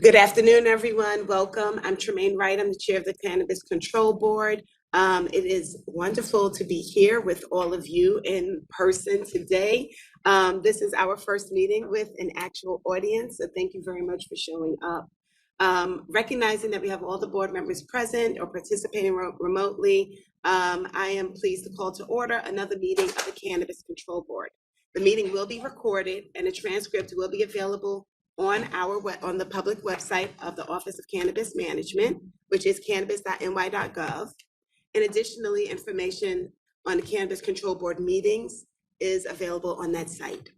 Good afternoon, everyone. Welcome. I'm Tremaine Wright. I'm the chair of the Cannabis Control Board. It is wonderful to be here with all of you in person today. This is our first meeting with an actual audience, so thank you very much for showing up. Recognizing that we have all the board members present or participating remotely, I am pleased to call to order another meeting of the Cannabis Control Board. The meeting will be recorded and a transcript will be available on the public website of the Office of Cannabis Management, which is cannabis.ny.gov. And additionally, information on the Cannabis Control Board meetings is available on that site.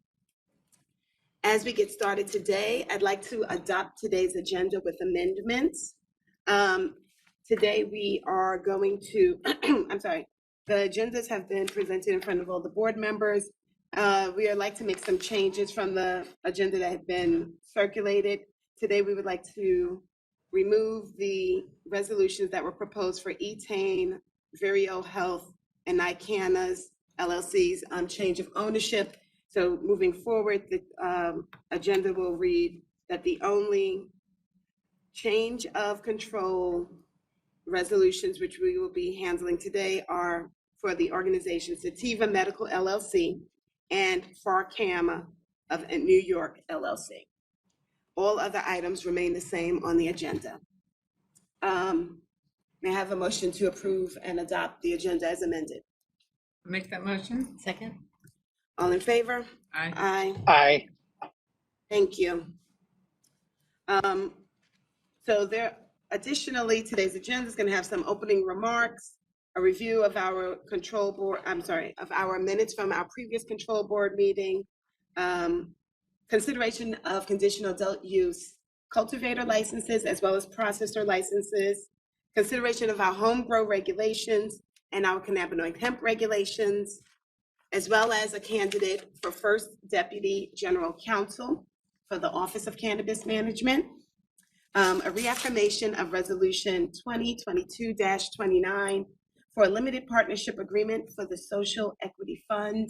As we get started today, I'd like to adopt today's agenda with amendments. Today we are going to, the agendas have been presented in front of all the board members. We would like to make some changes from the agenda that had been circulated. Today, we would like to remove the resolutions that were proposed for Etain, Vireo Health, and Icana's LLC's change of ownership. So moving forward, the agenda will read that the only change of control resolutions which we will be handling today are for the organization Sativa Medical LLC and Farcama of New York LLC. All other items remain the same on the agenda. May I have a motion to approve and adopt the agenda as amended? Make that motion. Second. All in favor? Aye. Aye. Aye. Thank you. Additionally, today's agenda is going to have some opening remarks, a review of our of our minutes from our previous control board meeting, consideration of conditional adult use cultivator licenses as well as processor licenses, consideration of our home grow regulations and our cannabinoid hemp regulations, as well as a candidate for first deputy general counsel for the Office of Cannabis Management, a reaffirmation of resolution 2022-29 for a limited partnership agreement for the Social Equity Fund,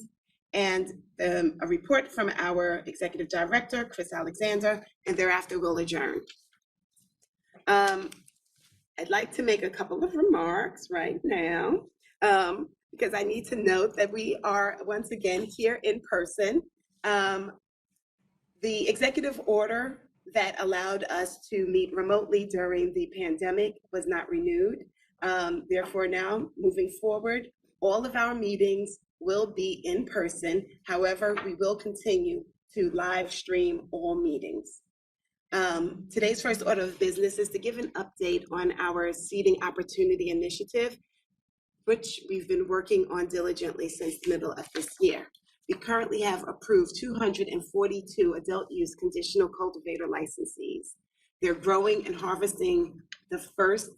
and a report from our executive director, Chris Alexander, and thereafter we'll adjourn. I'd like to make a couple of remarks right now, because I need to note that we are once again here in person. The executive order that allowed us to meet remotely during the pandemic was not renewed. Therefore, now moving forward, all of our meetings will be in person. However, we will continue to live stream all meetings. Today's first order of business is to give an update on our Seeding Opportunity Initiative, which we've been working on diligently since the middle of this year. We currently have approved 242 adult use conditional cultivator licensees. They're growing and harvesting the first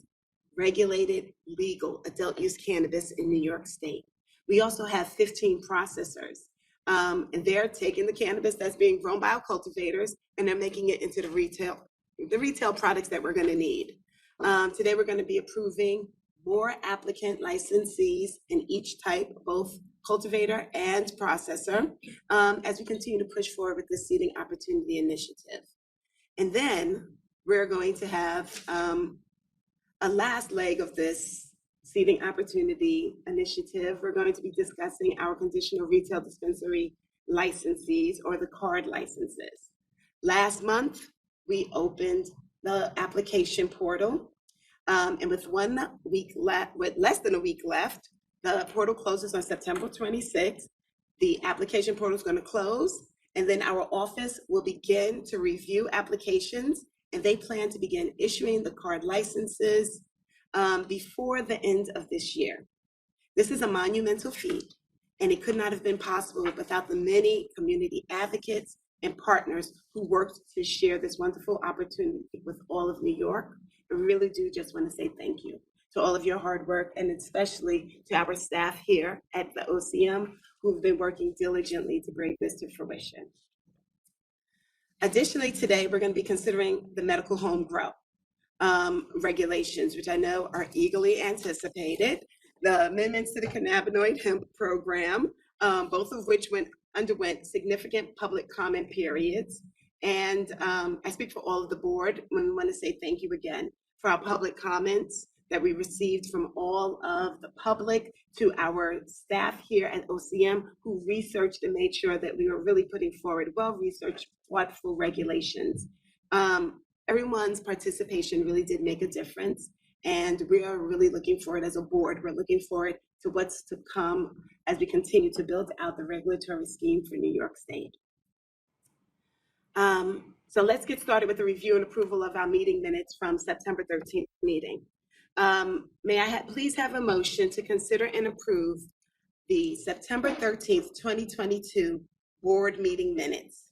regulated legal adult use cannabis in New York State. We also have 15 processors, and they're taking the cannabis that's being grown by our cultivators and they're making it into the retail products that we're going to need. Today, we're going to be approving more applicant licensees in each type, both cultivator and processor, as we continue to push forward with the Seeding Opportunity Initiative. And then we're going to have a last leg of this Seeding Opportunity Initiative. We're going to be discussing our conditional retail dispensary licensees, or the card licenses. Last month, we opened the application portal, and with less than a week left, the portal closes on September 26th. The application portal is going to close, and then our office will begin to review applications, and they plan to begin issuing the card licenses before the end of this year. This is a monumental feat, and it could not have been possible without the many community advocates and partners who worked to share this wonderful opportunity with all of New York. I really do just want to say thank you to all of your hard work, and especially to our staff here at the OCM who've been working diligently to bring this to fruition. Additionally, today we're going to be considering the medical home grow regulations, which I know are eagerly anticipated. The amendments to the cannabinoid hemp program, both of which underwent significant public comment periods, And I speak for all of the board when we want to say thank you again for our public comments that we received from all of the public, to our staff here at OCM who researched and made sure that we were really putting forward well-researched, thoughtful regulations. Everyone's participation really did make a difference. And we are really looking forward as a board. We're looking forward to what's to come as we continue to build out the regulatory scheme for New York State. So let's get started with the review and approval of our meeting minutes from September 13th meeting. May I please have a motion to consider and approve the September 13th, 2022 board meeting minutes?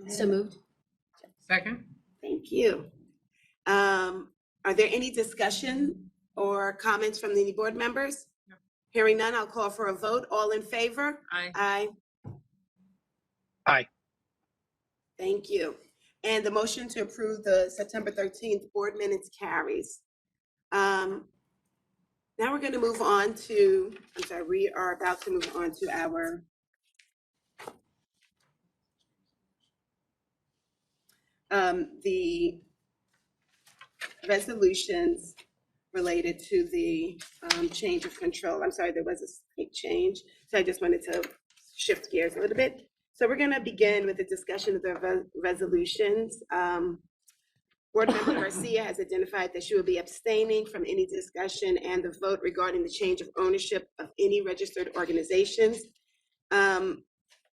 So moved. Second? Thank you. Are there any discussion or comments from any board members? No. Hearing none, I'll call for a vote. All in favor? Aye. Aye. Aye. Thank you. And the motion to approve the September 13th board minutes carries. Now we're going to move on to, we are about to move on to our the resolutions related to the change of control. I'm sorry, there was a slight change, so I just wanted to shift gears a little bit. So we're going to begin with the discussion of the resolutions. Board Member Garcia has identified that she will be abstaining from any discussion and the vote regarding the change of ownership of any registered organizations. And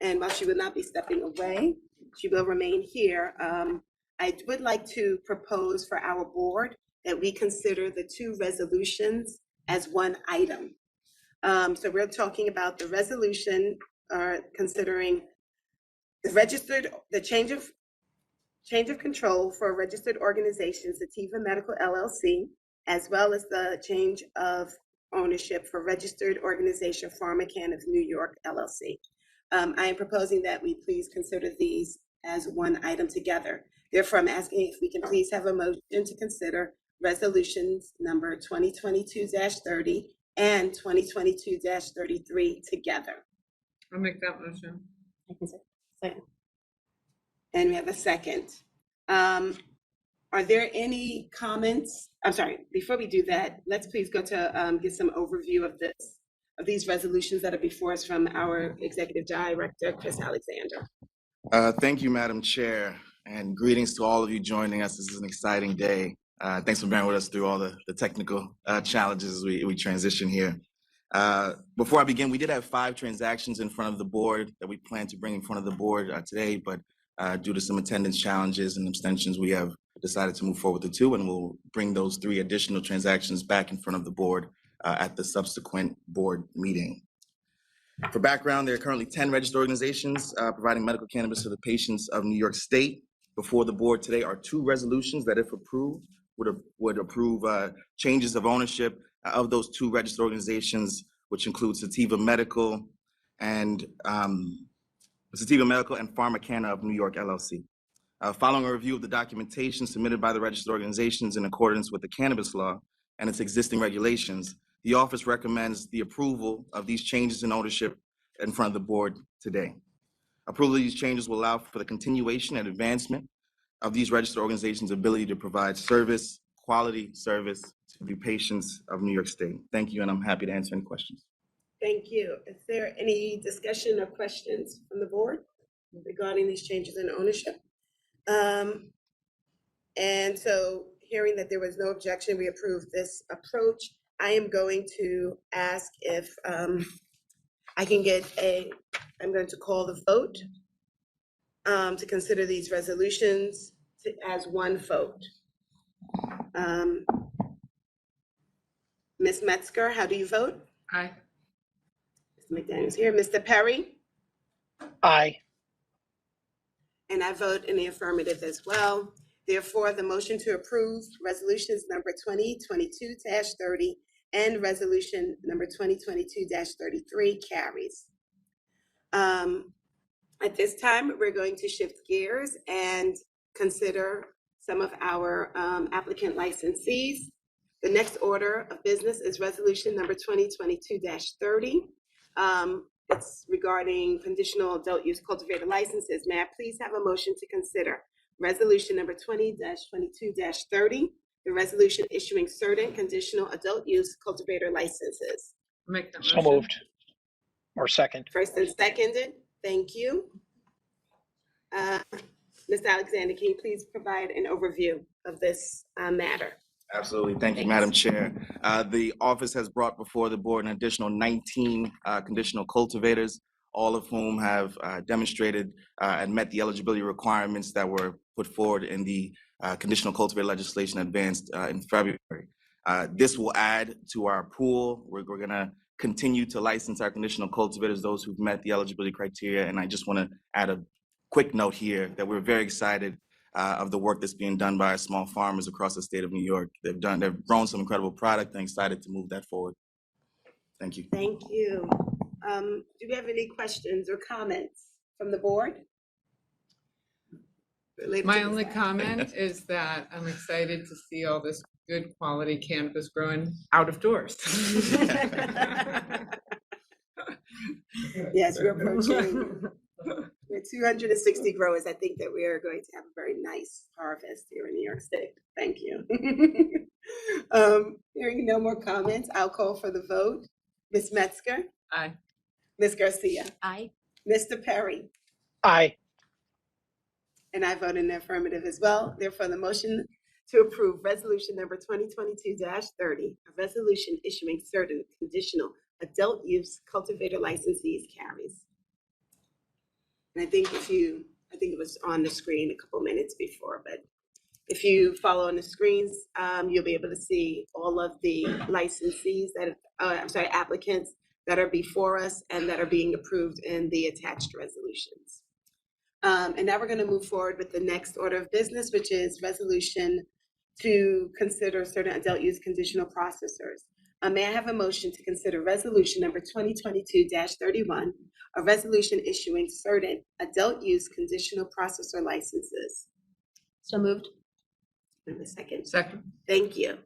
while she will not be stepping away, she will remain here. I would like to propose for our board that we consider the two resolutions as one item. So we're talking about the resolution considering the change of control for registered organization, Sativa Medical LLC, as well as the change of ownership for registered organization PharmaCann of New York LLC. I am proposing that we please consider these as one item together. Therefore, I'm asking if we can please have a motion to consider resolutions number 2022-30 and 2022-33 together. I'll make that motion. I can say. Second. And we have a second. Are there any comments? I'm sorry, before we do that, let's please go to get some overview of these resolutions that are before us from our Executive Director, Chris Alexander. Thank you, Madam Chair, and greetings to all of you joining us. This is an exciting day. Thanks for bearing with us through all the technical challenges as we transition here. Before I begin, we did have 5 transactions in front of the board that we plan to bring in front of the board today, but due to some attendance challenges and abstentions, we have decided to move forward with the 2, and we'll bring those 3 additional transactions back in front of the board at the subsequent board meeting. For background, there are currently 10 registered organizations providing medical cannabis to the patients of New York State. Before the board today are 2 resolutions that, if approved, would approve changes of ownership of those 2 registered organizations, which include Sativa Medical and PharmaCann of New York LLC. Following a review of the documentation submitted by the registered organizations in accordance with the cannabis law and its existing regulations, the office recommends the approval of these changes in ownership in front of the board today. Approval of these changes will allow for the continuation and advancement of these registered organizations' ability to provide quality service to the patients of New York State. Thank you, and I'm happy to answer any questions. Thank you. Is there any discussion or questions from the board regarding these changes in ownership? And so, hearing that there was no objection, we approved this approach. I am going to ask if I can I'm going to call the vote to consider these resolutions as one vote. Ms. Metzger, how do you vote? Aye. Mr. McDaniel's here. Mr. Perry? Aye. And I vote in the affirmative as well. Therefore, the motion to approve resolutions number 2022-30 and resolution number 2022-33 carries. At this time, we're going to shift gears and consider some of our applicant licensees. The next order of business is resolution number 2022-30. It's regarding conditional adult use cultivator licenses. May I please have a motion to consider resolution number 20-22-30, the resolution issuing certain conditional adult use cultivator licenses. Make that So motion. moved. Or second. First and seconded. Thank you. Ms. Alexander, can you please provide an overview of this matter? Absolutely. Thank you, Thanks. Madam Chair. The office has brought before the board an additional 19 conditional cultivators, all of whom have demonstrated and met the eligibility requirements that were put forward in the conditional cultivator legislation advanced in February. This will add to our pool. We're going to continue to license our conditional cultivators, those who've met the eligibility criteria. And I just want to add a quick note here that we're very excited of the work that's being done by our small farmers across the state of New York. They've grown some incredible product and excited to move that forward. Thank you. Thank you. Do we have any questions or comments from the board? Related My to this only item? comment is that I'm excited to see all this good quality cannabis growing out of doors. Yes, we're approaching, we're 260 growers. I think that we are going to have a very nice harvest here in New York State. Thank you. Hearing no more comments, I'll call for the vote. Ms. Metzger, Aye. Ms. Garcia, Aye. Mr. Perry, Aye. and I vote in the affirmative as well. Therefore, the motion to approve resolution number 2022-30, a resolution issuing certain conditional adult use cultivator licensees carries. And I think it was on the screen a couple minutes before, but if you follow on the screens, you'll be able to see all of the licensees applicants that are before us and that are being approved in the attached resolutions. And now we're going to move forward with the next order of business, which is resolution to consider certain adult use conditional processors. May I have a motion to consider resolution number 2022-31, a resolution issuing certain adult use conditional processor licenses? So moved. In a second. Second. Thank you.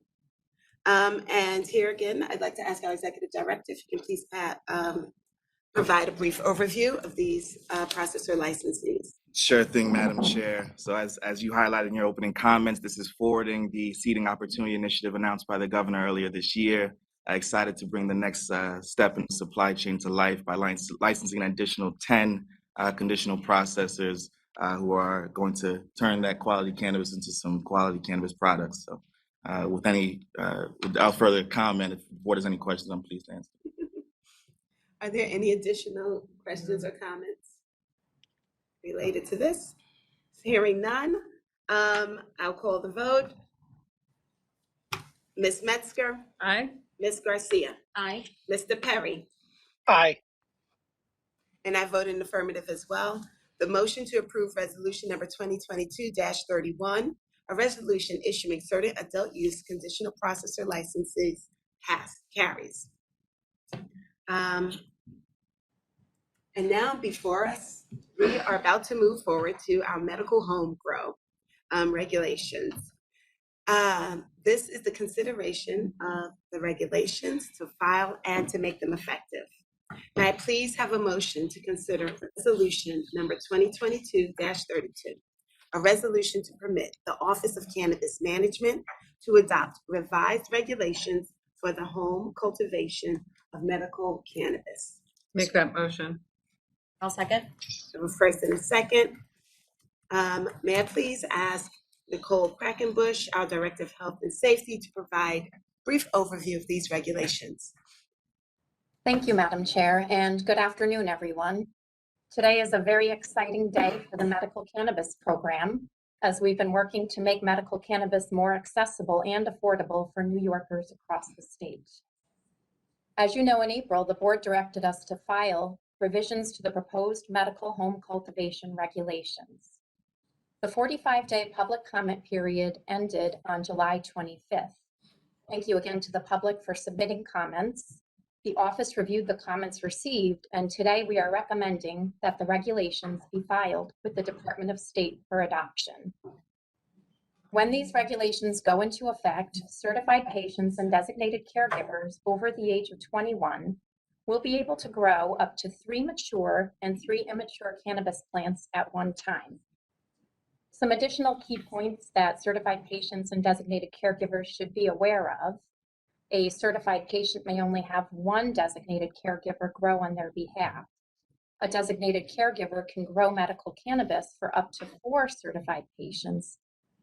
And here again, I'd like to ask our executive director if you can please provide a brief overview of these processor licensees. Sure thing, Madam Chair. So as you highlighted in your opening comments, this is forwarding the Seeding Opportunity Initiative announced by the governor earlier this year. Excited to bring the next step in the supply chain to life by licensing an additional 10 conditional processors who are going to turn that quality cannabis into some quality cannabis products. So without further comment, if the board has any questions, I'm pleased to answer. Are there any additional questions or comments related to this? Hearing none, I'll call the vote. Ms. Metzger, Aye. Ms. Garcia, Aye. Mr. Perry, Aye. and I vote in affirmative as well. The motion to approve resolution number 2022-31, a resolution issuing certain adult use conditional processor licenses carries. And now before us, we are about to move forward to our medical home grow regulations. This is the consideration of the regulations to file and to make them effective. May I please have a motion to consider resolution number 2022-32, a resolution to permit the Office of Cannabis Management to adopt revised regulations for the home cultivation of medical cannabis. Make that motion. I'll second. So first and a second. May I please ask Nicole Quackenbush, our Director of Health and Safety, to provide a brief overview of these regulations. Thank you, Madam Chair, and good afternoon, everyone. Today is a very exciting day for the medical cannabis program, as we've been working to make medical cannabis more accessible and affordable for New Yorkers across the state. As you know, in April, the board directed us to file revisions to the proposed medical home cultivation regulations. The 45-day public comment period ended on July 25th. Thank you again to the public for submitting comments. The office reviewed the comments received, and today we are recommending that the regulations be filed with the Department of State for adoption. When these regulations go into effect, certified patients and designated caregivers over the age of 21 will be able to grow up to 3 mature and 3 immature cannabis plants at one time. Some additional key points that certified patients and designated caregivers should be aware of. A certified patient may only have 1 designated caregiver grow on their behalf. A designated caregiver can grow medical cannabis for up to 4 certified patients.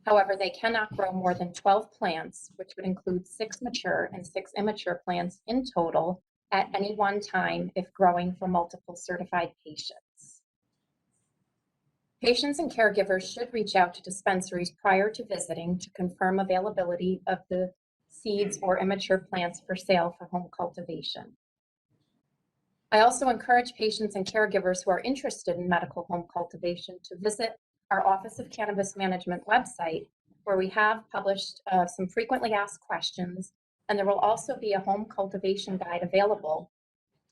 However, they cannot grow more than 12 plants, which would include 6 mature and 6 immature plants in total at any one time if growing for multiple certified patients. Patients and caregivers should reach out to dispensaries prior to visiting to confirm availability of the seeds or immature plants for sale for home cultivation. I also encourage patients and caregivers who are interested in medical home cultivation to visit our Office of Cannabis Management website, where we have published some frequently asked questions, and there will also be a home cultivation guide available,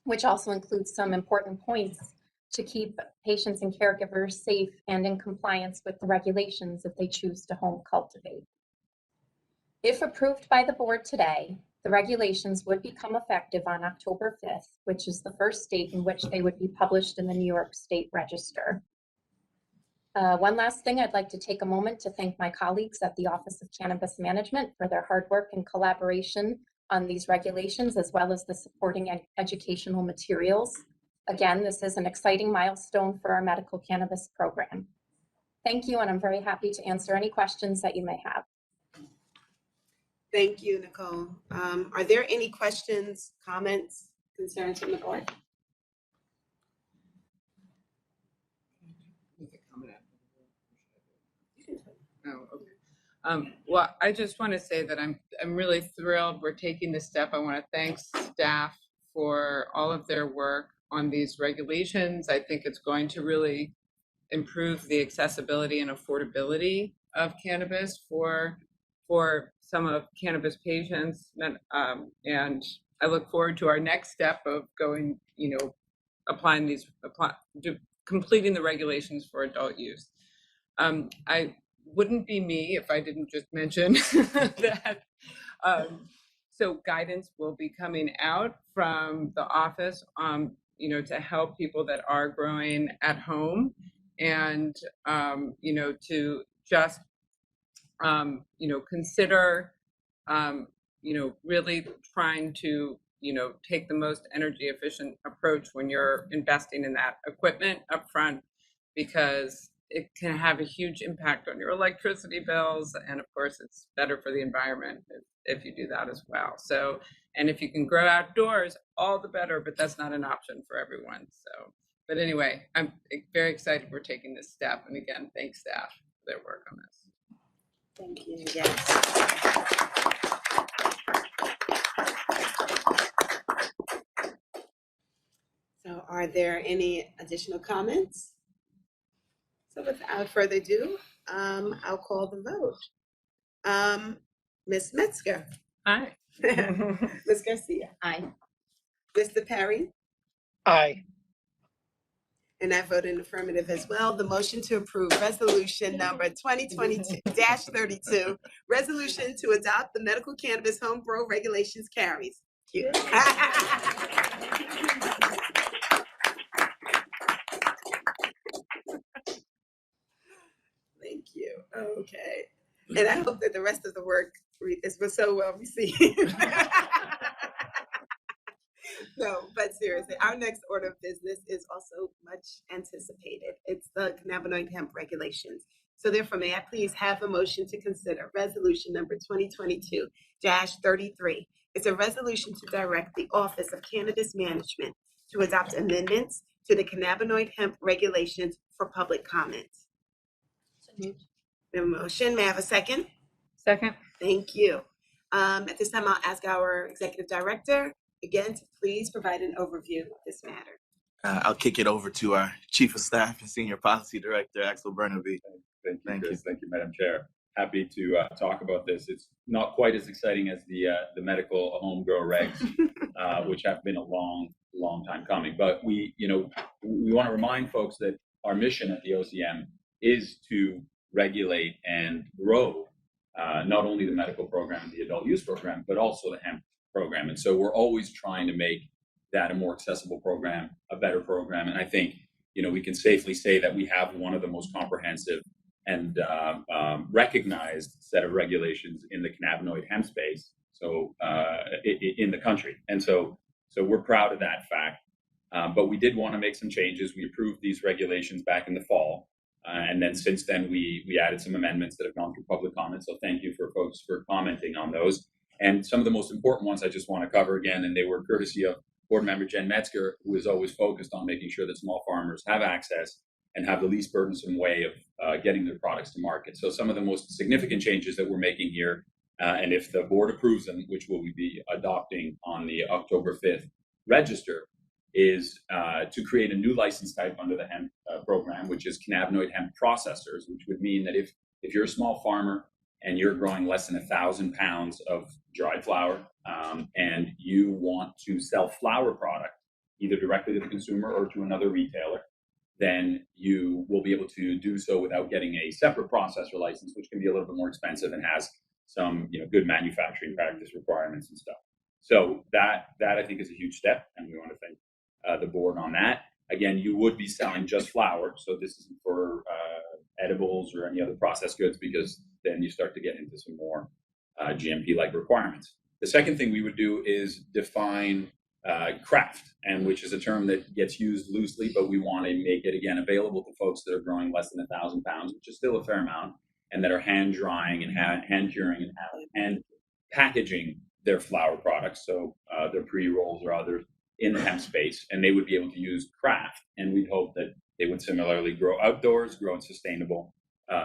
which also includes some important points to keep patients and caregivers safe and in compliance with the regulations if they choose to home cultivate. If approved by the board today, the regulations would become effective on October 5th, which is the first date in which they would be published in the New York State Register. One last thing, I'd like to take a moment to thank my colleagues at the Office of Cannabis Management for their hard work and collaboration on these regulations, as well as the supporting educational materials. Again, this is an exciting milestone for our medical cannabis program. Thank you, and I'm very happy to answer any questions that you may have. Thank you, Nicole. Are there any questions, comments, concerns from the board? Oh, okay. Well, I just want to say that I'm really thrilled we're taking this step. I want to thank staff for all of their work on these regulations. I think it's going to really improve the accessibility and affordability of cannabis for some of cannabis patients. And I look forward to our next step of going, completing the regulations for adult use. I wouldn't be me if I didn't just mention that. So guidance will be coming out from the office, to help people that are growing at home, and to just consider really trying to take the most energy efficient approach when you're investing in that equipment up front, because it can have a huge impact on your electricity bills, and of course it's better for the environment if you do that as well. So, and if you can grow outdoors, all the better, but that's not an option for everyone. So, but anyway, I'm very excited we're taking this step, and again, thanks staff for their work on this. Thank you. Yes. So are there any additional comments? So without further ado, I'll call the vote. Ms. Metzger. Aye. Ms. Garcia. Aye. Mr. Perry. Aye. And I vote in affirmative as well. The motion to approve resolution number 2022-32, resolution to adopt the medical cannabis home grow regulations carries. Cute. Thank you. Okay. And I hope that the rest of the work was so well received. No, but seriously, our next order of business is also much anticipated. It's the cannabinoid hemp regulations. So therefore, may I please have a motion to consider resolution number 2022-33. It's a resolution to direct the Office of Cannabis Management to adopt amendments to the cannabinoid hemp regulations for public comment. So moved. We have a motion. May I have a second? Second. Thank you. At this time, I'll ask our executive director again to please provide an overview of this matter. I'll kick it over to our Chief of Staff and Senior Policy Director, Axel Bernabe. Thank you, Chris. Thank you, Madam Chair. Happy to talk about this. It's not quite as exciting as the medical home grow regs, which have been a long time coming. But we want to remind folks that our mission at the OCM is to regulate and grow not only the medical program and the adult use program, but also the hemp program. And so we're always trying to make that a more accessible program, a better program. And I think, we can safely say that we have one of the most comprehensive and recognized set of regulations in the cannabinoid hemp space, so in the country. And so we're proud of that fact. But we did want to make some changes. We approved these regulations back in the fall. And then since then, we added some amendments that have gone through public comment. So thank you for folks for commenting on those. And some of the most important ones I just want to cover again, and they were courtesy of Board Member Jen Metzger, who is always focused on making sure that small farmers have access and have the least burdensome way of getting their products to market. So some of the most significant changes that we're making here, and if the board approves them, which will we be adopting on the October 5th register, is to create a new license type under the hemp program, which is cannabinoid hemp processors, which would mean that if you're a small farmer and you're growing less than 1,000 pounds of dried flower, and you want to sell flower product either directly to the consumer or to another retailer, then you will be able to do so without getting a separate processor license, which can be a little bit more expensive and has some good manufacturing practice requirements and stuff. So that I think is a huge step, and we want to thank the board on that. Again, you would be selling just flower, so this isn't for edibles or any other processed goods, because then you start to get into some more GMP-like requirements. The second thing we would do is define craft, and which is a term that gets used loosely, but we want to make it again available to folks that are growing less than 1,000 pounds, which is still a fair amount, and that are hand drying and hand curing and hand packaging their flower products, so their pre-rolls or others in the hemp space, and they would be able to use craft. And we'd hope that they would similarly grow outdoors, grow in sustainable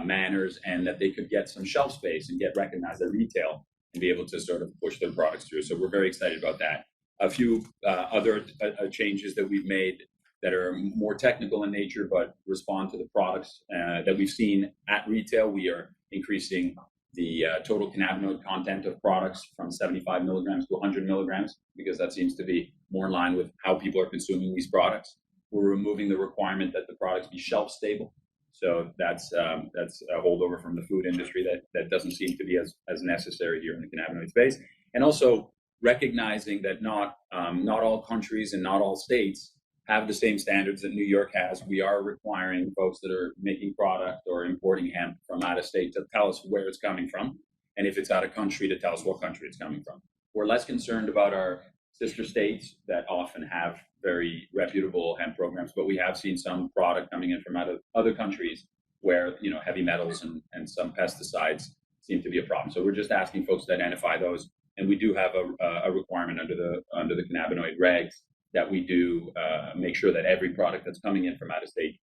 manners, and that they could get some shelf space and get recognized at retail and be able to sort of push their products through. So we're very excited about that. A few other changes that we've made that are more technical in nature, but respond to the products that we've seen at retail. We are increasing the total cannabinoid content of products from 75 milligrams to 100 milligrams, because that seems to be more in line with how people are consuming these products. We're removing the requirement that the products be shelf stable. So that's a holdover from the food industry that doesn't seem to be as necessary here in the cannabinoid space. And also recognizing that not all countries and not all states have the same standards that New York has. We are requiring folks that are making product or importing hemp from out of state to tell us where it's coming from, and if it's out of country, to tell us what country it's coming from. We're less concerned about our sister states that often have very reputable hemp programs, but we have seen some product coming in from out of other countries where heavy metals and some pesticides seem to be a problem. So we're just asking folks to identify those, and we do have a requirement under the cannabinoid regs that we do make sure that every product that's coming in from out of state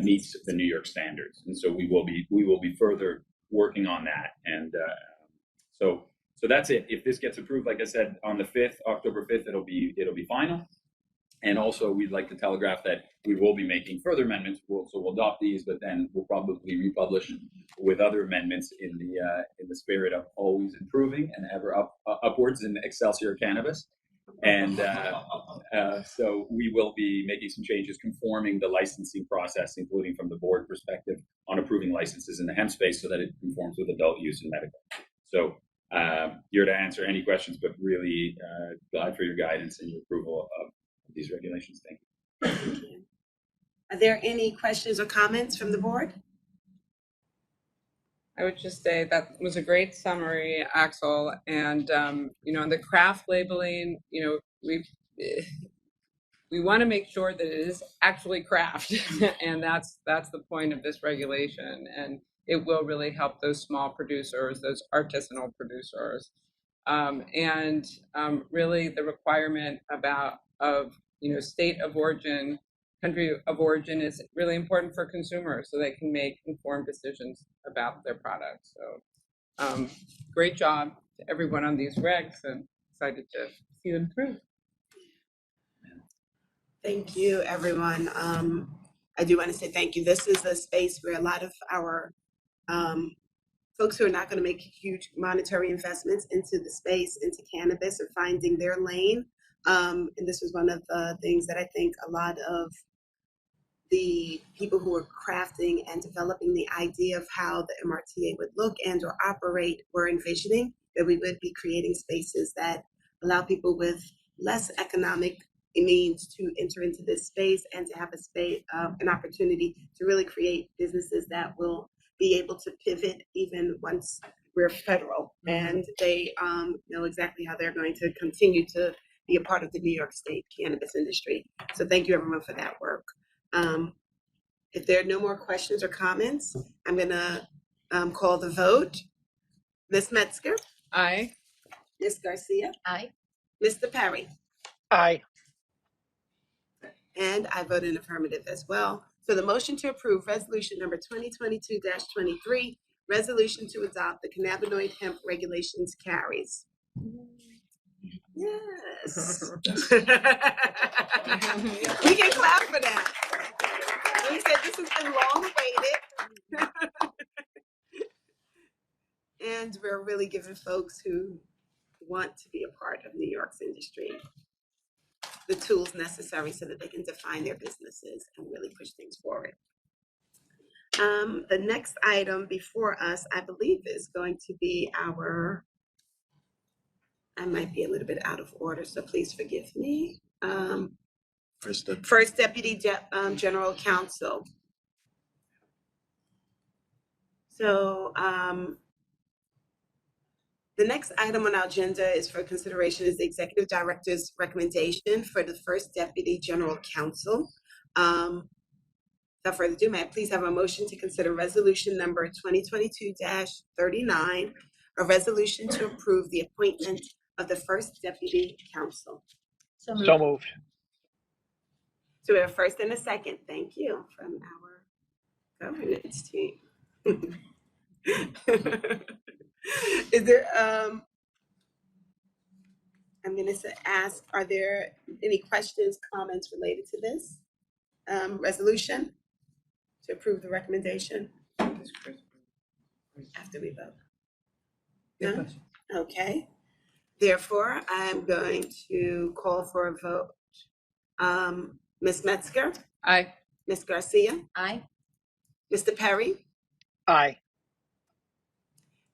meets the New York standards. And so we will be further working on that. And so that's it. If this gets approved, like I said, on the 5th, October 5th, it'll be final. And also, we'd like to telegraph that we will be making further amendments. We'll adopt these, but then we'll probably republish with other amendments in the spirit of always improving and ever upwards in Excelsior Cannabis. And so we will be making some changes conforming the licensing process, including from the board perspective, on approving licenses in the hemp space so that it conforms with adult use and medical. So here to answer any questions, but really glad for your guidance and your approval of these regulations. Thank you. Thank you. Are there any questions or comments from the board? I would just say that was a great summary, Axel. And the craft labeling, we want to make sure that it is actually craft, and that's the point of this regulation. And it will really help those small producers, those artisanal producers, and really the requirement of state of origin, country of origin is really important for consumers so they can make informed decisions about their products. So great job to everyone on these regs, and excited to see them through. Thank you, everyone. I do want to say thank you. This is a space where a lot of our folks who are not going to make huge monetary investments into the space, into cannabis, are finding their lane. And this was one of the things that I think a lot of the people who are crafting and developing the idea of how the MRTA would look and or operate were envisioning, that we would be creating spaces that allow people with less economic means to enter into this space and to have a space, an opportunity to really create businesses that will be able to pivot even once we're federal, and they know exactly how they're going to continue to be a part of the New York State cannabis industry. So thank you everyone for that work. If there are no more questions or comments, I'm gonna call the vote. Ms. Metzger, Aye. Ms. Garcia, Aye. Mr. Perry, Aye. and I vote in affirmative as well. So the motion to approve resolution number 2022-23, resolution to adopt the cannabinoid hemp regulations carries. Yes. We can clap for that. We said this has been long awaited. And we're really giving folks who want to be a part of New York's industry the tools necessary so that they can define their businesses and really push things forward. The next item before us, I believe, is going to be our, I might be a little bit out of order, so please forgive me. First Deputy General Counsel. So the next item on our agenda is for consideration is the Executive Director's recommendation for the First Deputy General Counsel. Without further ado, may I please have a motion to consider resolution number 2022-39, a resolution to approve the appointment of the First Deputy Counsel. So So moved. moved. So we have a first and a second. Thank you from our governance team. Is there, I'm going to ask, are there any questions, comments related to this resolution to approve the recommendation after we vote? No? Okay. Therefore, I'm going to call for a vote. Ms. Metzger, Aye. Ms. Garcia, Aye. Mr. Perry, Aye.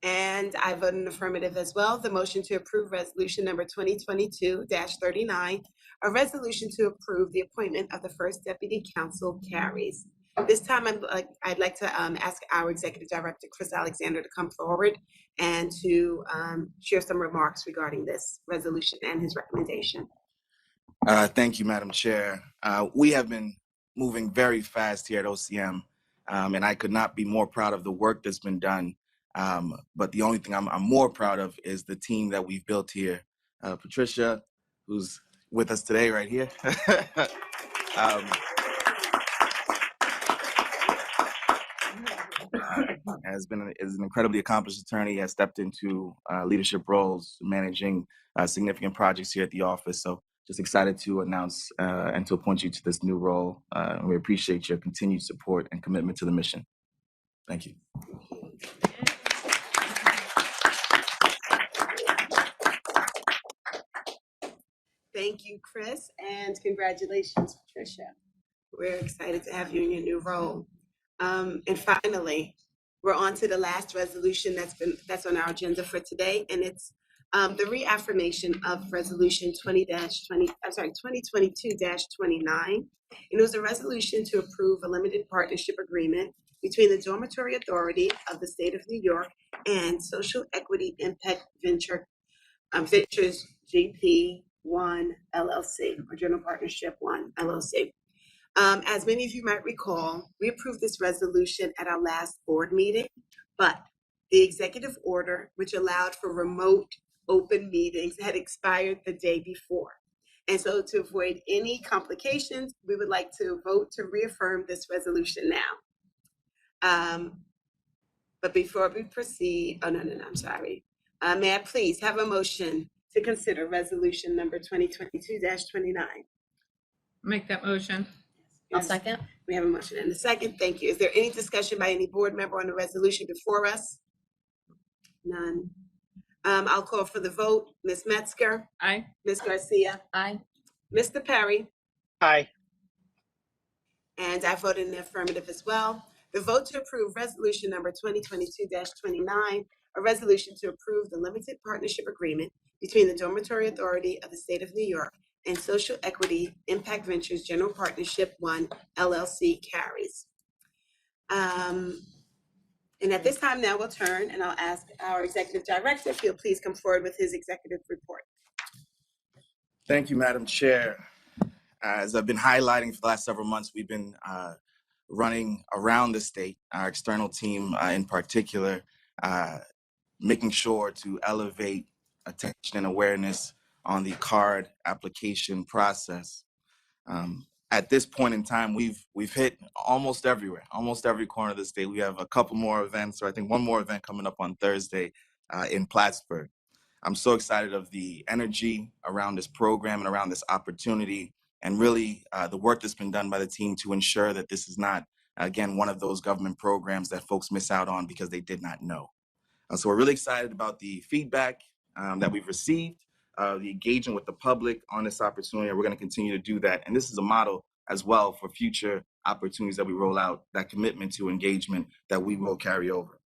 and I vote in affirmative as well. The motion to approve resolution number 2022-39, a resolution to approve the appointment of the First Deputy Counsel carries. This time, I'd like to ask our Executive Director, Chris Alexander, to come forward and to share some remarks regarding this resolution and his recommendation. Thank you, Madam Chair. We have been moving very fast here at OCM, and I could not be more proud of the work that's been done. But the only thing I'm more proud of is the team that we've built here. Patricia, who's with us today right here, is an incredibly accomplished attorney, has stepped into leadership roles, managing significant projects here at the office. So just excited to announce and to appoint you to this new role. We appreciate your continued support and commitment to the mission. Thank you. Thank you, Chris, and congratulations, Patricia. We're excited to have you in your new role. And finally, we're on to the last resolution that's on our agenda for today, and it's the reaffirmation of resolution 2022-29. And it was a resolution to approve a limited partnership agreement between the Dormitory Authority of the State of New York and Social Equity Impact Ventures GP1 LLC, or General Partnership 1 LLC. As many of you might recall, we approved this resolution at our last board meeting, but the executive order, which allowed for remote open meetings, had expired the day before. And so to avoid any complications, we would like to vote to reaffirm this resolution now. But before we proceed, I'm sorry. May I please have a motion to consider resolution number 2022-29? Make that motion. I'll second. We have a motion and a second. Thank you. Is there any discussion by any board member on the resolution before us? None. I'll call for the vote. Ms. Metzger, Aye. Ms. Garcia, Aye. Mr. Perry, Aye. and I vote in the affirmative as well. The vote to approve resolution number 2022-29, a resolution to approve the limited partnership agreement between the Dormitory Authority of the State of New York and Social Equity Impact Ventures General Partnership 1 LLC carries. And at this time now we'll turn and I'll ask our Executive Director if he'll please come forward with his executive report. Thank you, Madam Chair. As I've been highlighting for the last several months, we've been running around the state, our external team in particular, making sure to elevate attention and awareness on the card application process. At this point in time, we've hit almost everywhere, almost every corner of the state. We have a couple more events, or I think one more event coming up on Thursday in Plattsburgh. I'm so excited of the energy around this program and around this opportunity, and really the work that's been done by the team to ensure that this is not, again, one of those government programs that folks miss out on because they did not know. So we're really excited about the feedback that we've received, the engagement with the public on this opportunity, and we're going to continue to do that. And this is a model as well for future opportunities that we roll out, that commitment to engagement that we will carry over.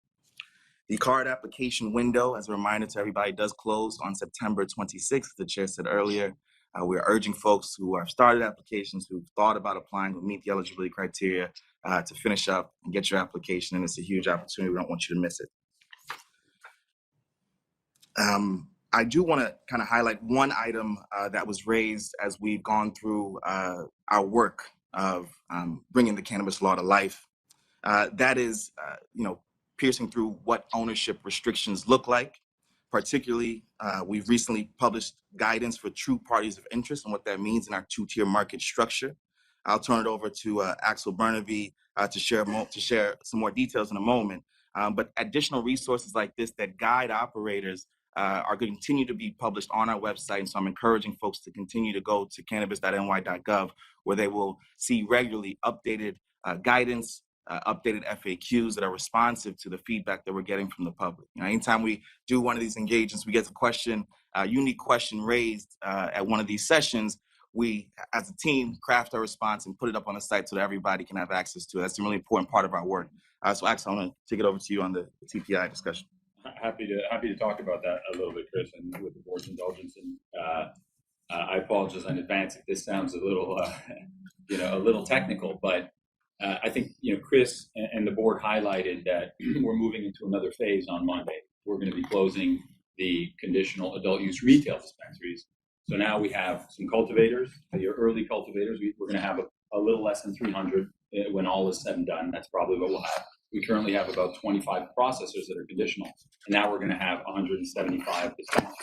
The card application window, as a reminder to everybody, does close on September 26th. The chair said earlier, we're urging folks who have started applications, who've thought about applying, who meet the eligibility criteria, to finish up and get your application. And it's a huge opportunity. We don't want you to miss it. I do want to kind of highlight one item that was raised as we've gone through our work of bringing the cannabis law to life. That is, piercing through what ownership restrictions look like. Particularly, we've recently published guidance for true parties of interest and what that means in our two-tier market structure. I'll turn it over to Axel Bernabe to share some more details in a moment. But additional resources like this that guide operators are going to continue to be published on our website. And so I'm encouraging folks to continue to go to cannabis.ny.gov, where they will see regularly updated guidance, updated FAQs that are responsive to the feedback that we're getting from the public. Anytime we do one of these engagements, we get a unique question raised at one of these sessions, we, as a team, craft a response and put it up on the site so that everybody can have access to it. That's a really important part of our work. So Axel, I'm going to take it over to you on the TPI discussion. Happy to talk about that a little bit, Chris, and with the board's indulgence. And I apologize in advance if this sounds a little, a little technical, but I think Chris and the board highlighted that we're moving into another phase on Monday. We're going to be closing the conditional adult use retail dispensaries. So now we have some cultivators, your early cultivators. We're going to have a little less than 300 when all is said and done. That's probably what we'll have. We currently have about 25 processors that are conditional, and now we're going to have 175 dispensaries.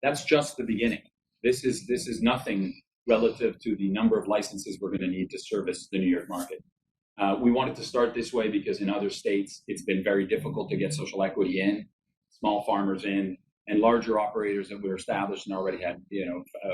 That's just the beginning. This is nothing relative to the number of licenses we're going to need to service the New York market. We wanted to start this way because in other states, it's been very difficult to get social equity in, small farmers in, and larger operators that were established and already had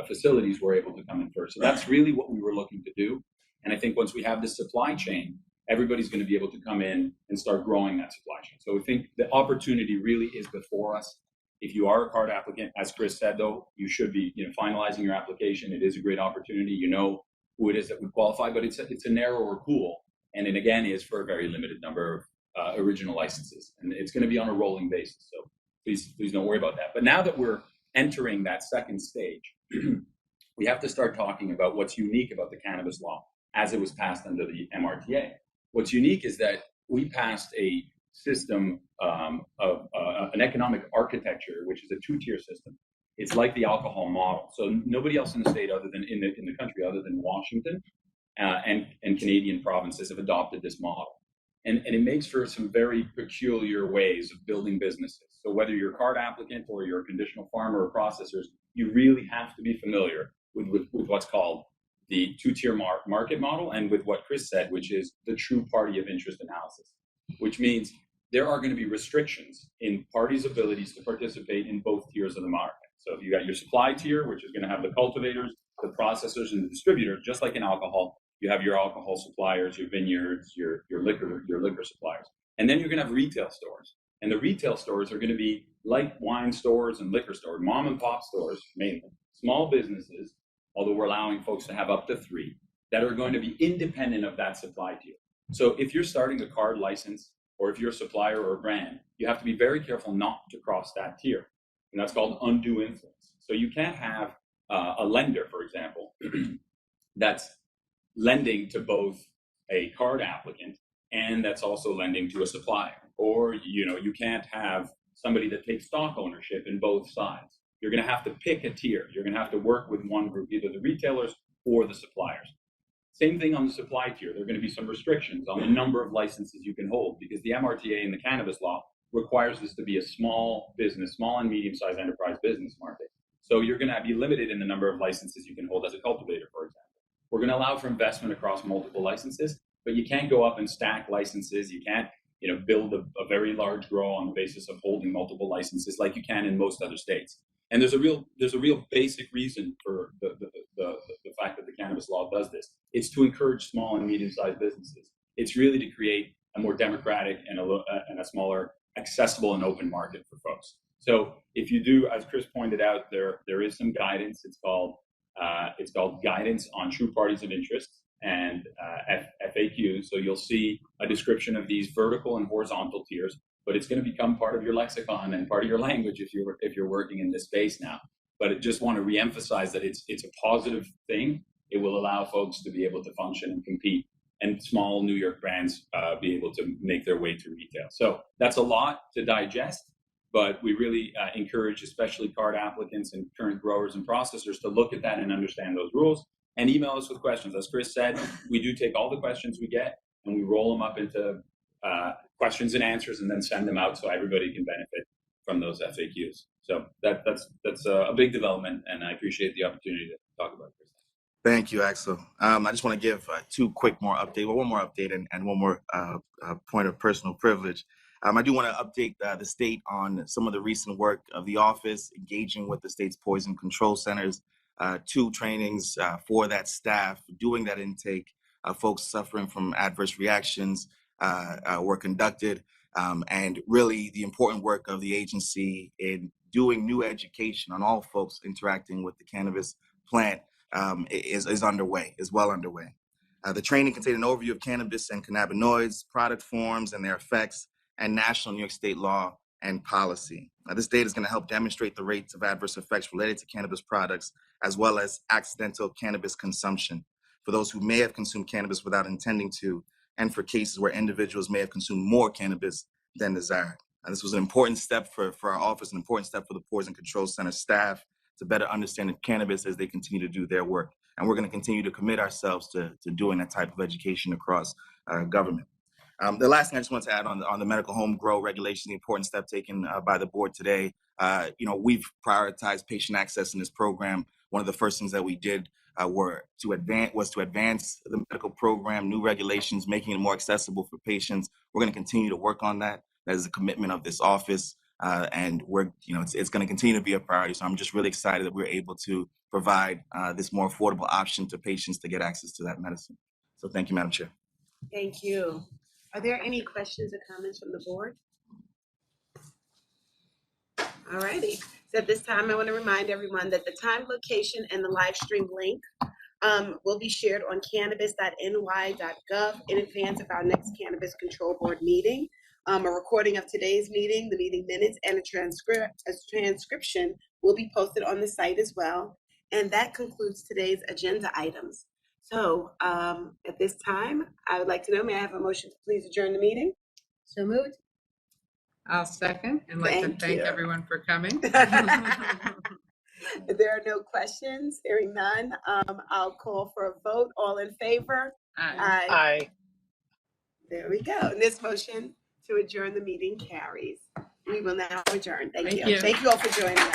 facilities were able to come in first. So that's really what we were looking to do. And I think once we have this supply chain, everybody's going to be able to come in and start growing that supply chain. So we think the opportunity really is before us. If you are a card applicant, as Chris said, though, you should be finalizing your application. It is a great opportunity. You know who it is that would qualify, but it's a narrower pool. And it, again, is for a very limited number of original licenses. And it's going to be on a rolling basis. So please don't worry about that. But now that we're entering that second stage, we have to start talking about what's unique about the cannabis law as it was passed under the MRTA. What's unique is that we passed a system of an economic architecture, which is a two-tier system. It's like the alcohol model. So nobody else in the state, other than in the country, other than Washington and Canadian provinces, have adopted this model. And it makes for some very peculiar ways of building businesses. So whether you're a card applicant or you're a conditional farmer or processors, you really have to be familiar with what's called the two-tier market model, and with what Chris said, which is the true party of interest analysis, which means there are going to be restrictions in parties' abilities to participate in both tiers of the market. So if you got your supply tier, which is going to have the cultivators, the processors, and the distributors, just like in alcohol, you have your alcohol suppliers, your vineyards, your liquor suppliers. And then you're going to have retail stores. And the retail stores are going to be like wine stores and liquor stores, mom and pop stores, mainly, small businesses, although we're allowing folks to have up to 3, that are going to be independent of that supply tier. So if you're starting a card license, or if you're a supplier or a brand, you have to be very careful not to cross that tier. and that's called undue influence. So you can't have a lender, for example, that's lending to both a card applicant and that's also lending to a supplier. Or you can't have somebody that takes stock ownership in both sides. You're going to have to pick a tier. You're going to have to work with one group, either the retailers or the suppliers. Same thing on the supply tier. There are going to be some restrictions on the number of licenses you can hold, because the MRTA in the cannabis law requires this to be a small business, small and medium-sized enterprise business market. So you're going to be limited in the number of licenses you can hold as a cultivator, for example. We're going to allow for investment across multiple licenses, but you can't go up and stack licenses. You can't, build a very large grow on the basis of holding multiple licenses like you can in most other states. And there's a real basic reason for the fact that the cannabis law does this. It's to encourage small and medium-sized businesses. It's really to create a more democratic and a smaller, accessible and open market for folks. So if you do, as Chris pointed out, there is some guidance. It's called Guidance on True Parties of Interest, and FAQ. So you'll see a description of these vertical and horizontal tiers, but it's going to become part of your lexicon and part of your language if you're working in this space now. But I just want to reemphasize that it's a positive thing. It will allow folks to be able to function and compete, and small New York brands be able to make their way to retail. So that's a lot to digest, but we really encourage especially card applicants and current growers and processors to look at that and understand those rules, and email us with questions. As Chris said, we do take all the questions we get and we roll them up into questions and answers, and then send them out so everybody can benefit from those FAQs. So that's a big development, and I appreciate the opportunity to talk about this. Thank you, Axel. I just want to give one more update and one more point of personal privilege. I do want to update the state on some of the recent work of the office, engaging with the state's poison control centers, 2 trainings for that staff, doing that intake. Folks suffering from adverse reactions were conducted, and really the important work of the agency in doing new education on all folks interacting with the cannabis plant is well underway. The training contained an overview of cannabis and cannabinoids, product forms and their effects, and national New York State law and policy. This data is going to help demonstrate the rates of adverse effects related to cannabis products, as well as accidental cannabis consumption for those who may have consumed cannabis without intending to, and for cases where individuals may have consumed more cannabis than desired. This was an important step for our office, an important step for the Poison Control Center staff to better understand cannabis as they continue to do their work. And we're going to continue to commit ourselves to doing that type of education across government. The last thing I just want to add on the medical home grow regulation, the important step taken by the board today. We've prioritized patient access in this program. One of the first things that we did was to advance the medical program, new regulations, making it more accessible for patients. We're going to continue to work on that. That is a commitment of this office, and it's going to continue to be a priority. So I'm just really excited that we're able to provide this more affordable option to patients to get access to that medicine. So thank you, Madam Chair. Thank you. Are there any questions or comments from the board? All righty. So at this time, I want to remind everyone that the time, location, and the live stream link will be shared on cannabis.ny.gov in advance of our next Cannabis Control Board meeting. A recording of today's meeting, the meeting minutes, and a transcription will be posted on the site as well. And that concludes today's agenda items. So at this time, I would like to know, may I have a motion to please adjourn the meeting? So moved. I'll second, and like to Thank thank you. everyone for coming. If there are no questions, hearing none, I'll call for a vote. All in favor? Aye. Aye. There we go. And this motion to adjourn the meeting carries. We will now adjourn. Thank Thank you. you. Thank you all for joining us.